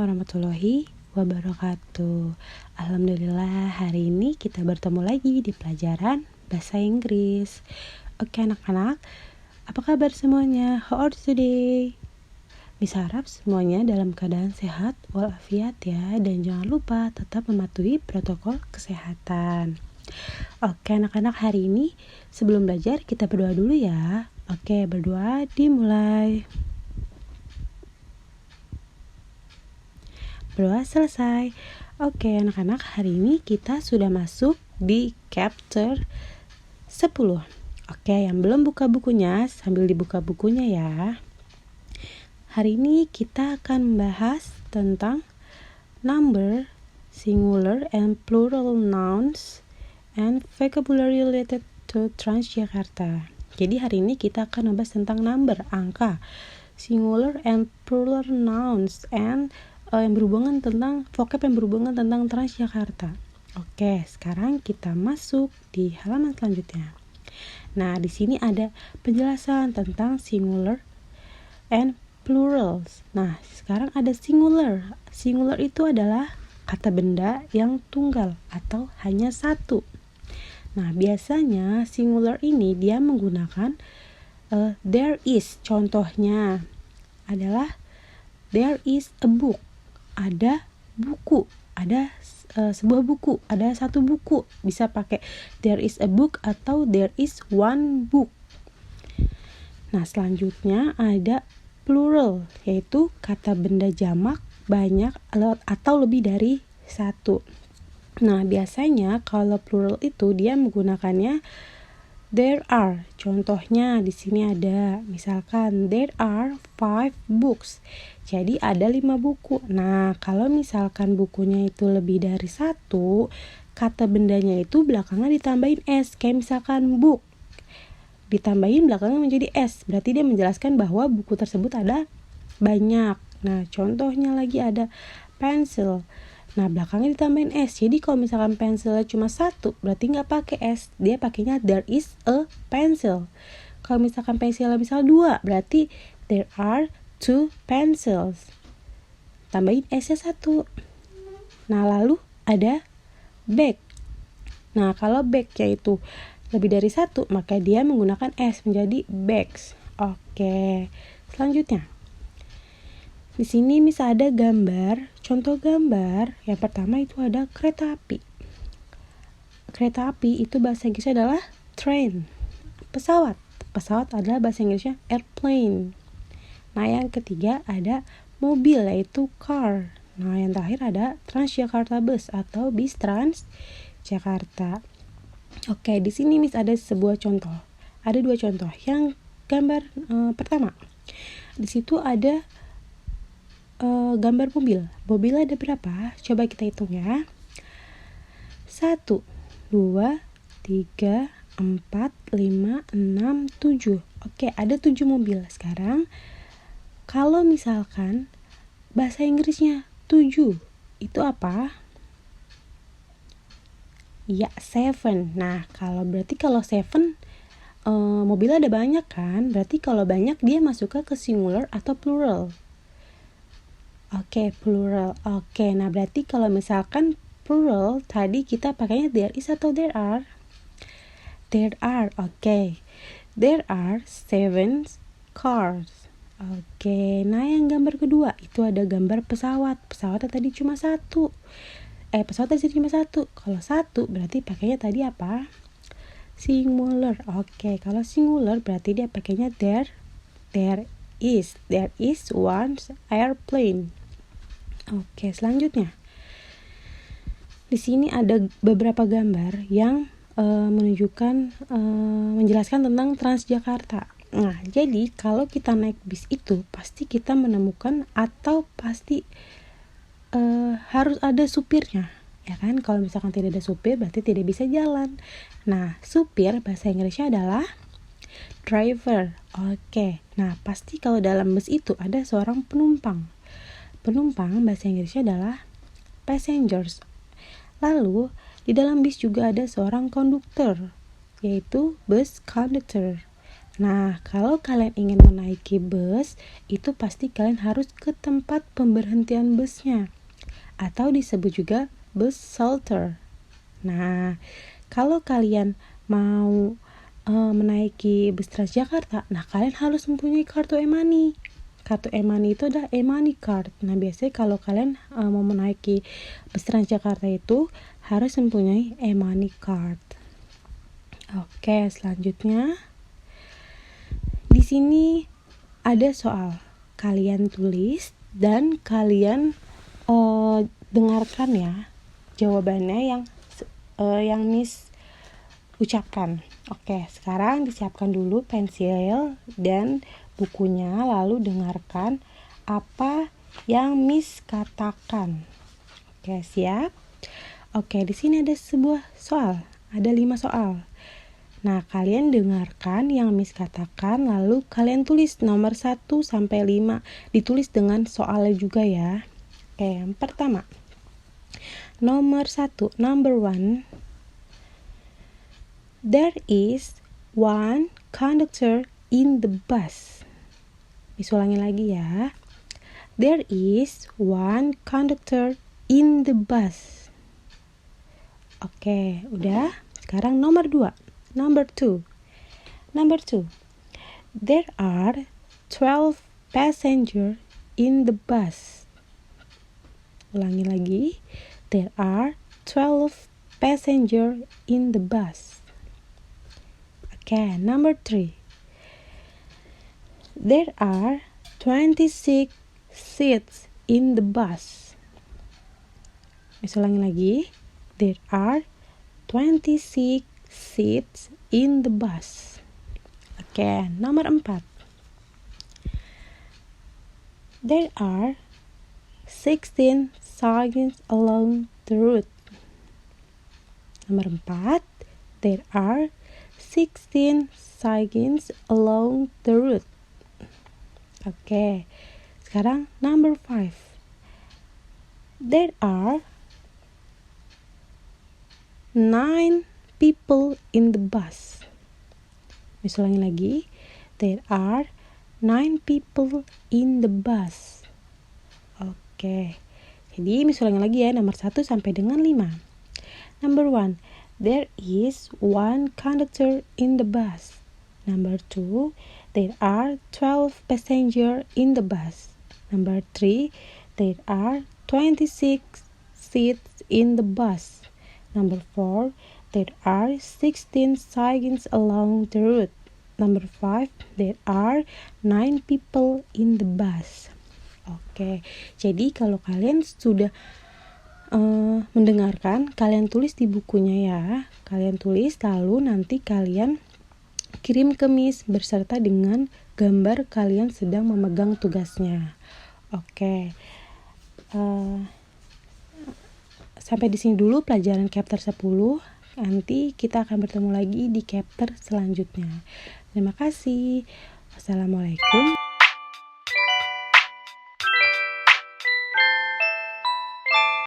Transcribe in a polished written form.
warahmatullahi wabarakatuh. Alhamdulillah hari ini kita bertemu lagi di pelajaran bahasa Inggris. Oke anak-anak, apa kabar semuanya? How are you today? Bisa harap semuanya dalam keadaan sehat walafiat ya. Dan jangan lupa tetap mematuhi protokol kesehatan. Oke anak-anak, hari ini sebelum belajar kita berdoa dulu ya. Oke, berdoa dimulai. Berdoa selesai. Oke anak-anak, hari ini kita sudah masuk di chapter 10. Oke, yang belum buka bukunya sambil dibuka bukunya ya. Hari ini kita akan membahas tentang number, singular and plural nouns and vocabulary related to Transjakarta. Jadi hari ini kita akan membahas tentang number, angka, singular and plural nouns and yang berhubungan tentang vocab yang berhubungan tentang Transjakarta. Oke, sekarang kita masuk di halaman selanjutnya. Nah, di sini ada penjelasan tentang singular and plurals. Nah, sekarang ada singular. Singular itu adalah kata benda yang tunggal atau hanya satu. Nah, biasanya singular ini dia menggunakan there is. Contohnya adalah there is a book. Ada buku, ada sebuah buku, ada satu buku. Bisa pakai there is a book atau there is one book. Nah, selanjutnya ada plural, yaitu kata benda jamak banyak atau lebih dari satu. Nah, biasanya kalau plural itu dia menggunakannya there are. Contohnya di sini ada, misalkan there are 5 books. Jadi ada 5 buku. Nah, kalau misalkan bukunya itu lebih dari satu, kata bendanya itu belakangnya ditambahin s. Kayak misalkan book, ditambahin belakangnya menjadi s. Berarti dia menjelaskan bahwa buku tersebut ada banyak. Nah, contohnya lagi ada pencil. Nah, belakangnya ditambahin s. Jadi kalau misalkan pensilnya cuma satu, berarti nggak pakai s. Dia pakainya there is a pencil. Kalau misalkan pensilnya misal 2, berarti there are 2 pencils. Tambahin s-nya 1. Nah, lalu ada bag. Nah, kalau bag yaitu lebih dari 1, maka dia menggunakan s menjadi bags. Oke. Selanjutnya. Di sini misal ada gambar, contoh gambar. Yang pertama itu ada kereta api. Kereta api itu bahasa Inggrisnya adalah train. Pesawat. Pesawat adalah bahasa Inggrisnya airplane. Nah, yang ketiga ada mobil, yaitu car. Nah, yang terakhir ada Transjakarta bus atau bis Transjakarta. Oke, di sini ada sebuah contoh. Ada 2 contoh. Yang gambar pertama. Di situ ada gambar mobil. Mobilnya ada berapa? Coba kita hitung ya. 1, 2, 3, 4, 5, 6, 7. Oke, ada 7 mobil. Sekarang kalau misalkan bahasa Inggrisnya 7, itu apa? Ya, 7. Nah, kalau 7 mobilnya ada banyak kan? Berarti kalau banyak dia masuknya ke singular atau plural? Oke, plural. Oke, nah berarti kalau misalkan plural, tadi kita pakainya there is atau there are? There are, oke. There are 7 cars. Oke, nah yang gambar kedua, itu ada gambar pesawat. Pesawatnya tadi cuma 1. Pesawat tadi cuma 1. Kalau 1, berarti pakainya tadi apa? Singular. Oke, kalau singular berarti dia pakainya there is. There is one airplane. Oke, selanjutnya. Di sini ada beberapa gambar yang menjelaskan tentang Transjakarta. Nah, jadi kalau kita naik bis itu pasti kita menemukan atau pasti harus ada supirnya, ya kan? Kalau misalkan tidak ada supir berarti tidak bisa jalan. Nah, supir bahasa Inggrisnya adalah driver. Oke. Nah, pasti kalau dalam bus itu ada seorang penumpang. Penumpang bahasa Inggrisnya adalah passengers. Lalu di dalam bis juga ada seorang konduktor, yaitu bus conductor. Nah, kalau kalian ingin menaiki bus, itu pasti kalian harus ke tempat pemberhentian busnya, atau disebut juga bus shelter. Nah, kalau kalian mau menaiki bus Transjakarta, nah kalian harus mempunyai kartu e-money. Kartu e-money itu adalah e-money card. Nah, biasanya kalau kalian mau menaiki bus Transjakarta itu harus mempunyai e-money card. Oke, selanjutnya di sini ada soal. Kalian tulis dan kalian dengarkan ya jawabannya yang Miss ucapkan. Oke, sekarang disiapkan dulu pensil dan bukunya, lalu dengarkan apa yang Miss katakan. Oke, siap? Oke, di sini ada sebuah soal. Ada 5 soal. Nah, kalian dengarkan yang Miss katakan, lalu kalian tulis nomor 1 sampai 5. Ditulis dengan soalnya juga ya. Oke, yang pertama. Nomor 1, number 1. There is one conductor in the bus. Miss ulangi lagi ya. There is one conductor in the bus. Oke, udah. Sekarang nomor 2. Number 2. There are 12 passengers in the bus. Ulangi lagi. There are 12 passengers in the bus. Okay, number 3. There are 26 seats in the bus. Ulangi lagi. There are 26 seats in the bus. Okay, nomor 4. There are 16 signs along the route. Nomor 4. There are 16 signs along the route. Oke. Sekarang number 5. There are 9 people in the bus. Ulangi lagi. There are 9 people in the bus. Oke. Jadi ulangi lagi ya, nomor 1 sampai dengan 5. Number 1. There is one conductor in the bus. Number 2, there are 12 passengers in the bus. Number 3, there are 26 seats in the bus. Number 4, there are 16 signs along the route. Number 5, there are 9 people in the bus. Oke, jadi kalau kalian sudah mendengarkan, kalian tulis di bukunya ya. Kalian tulis, lalu nanti kalian kirim ke Miss berserta dengan gambar kalian sedang memegang tugasnya. Oke. Sampai di sini dulu pelajaran chapter 10. Nanti kita akan bertemu lagi di chapter selanjutnya. Terima kasih. Wassalamualaikum.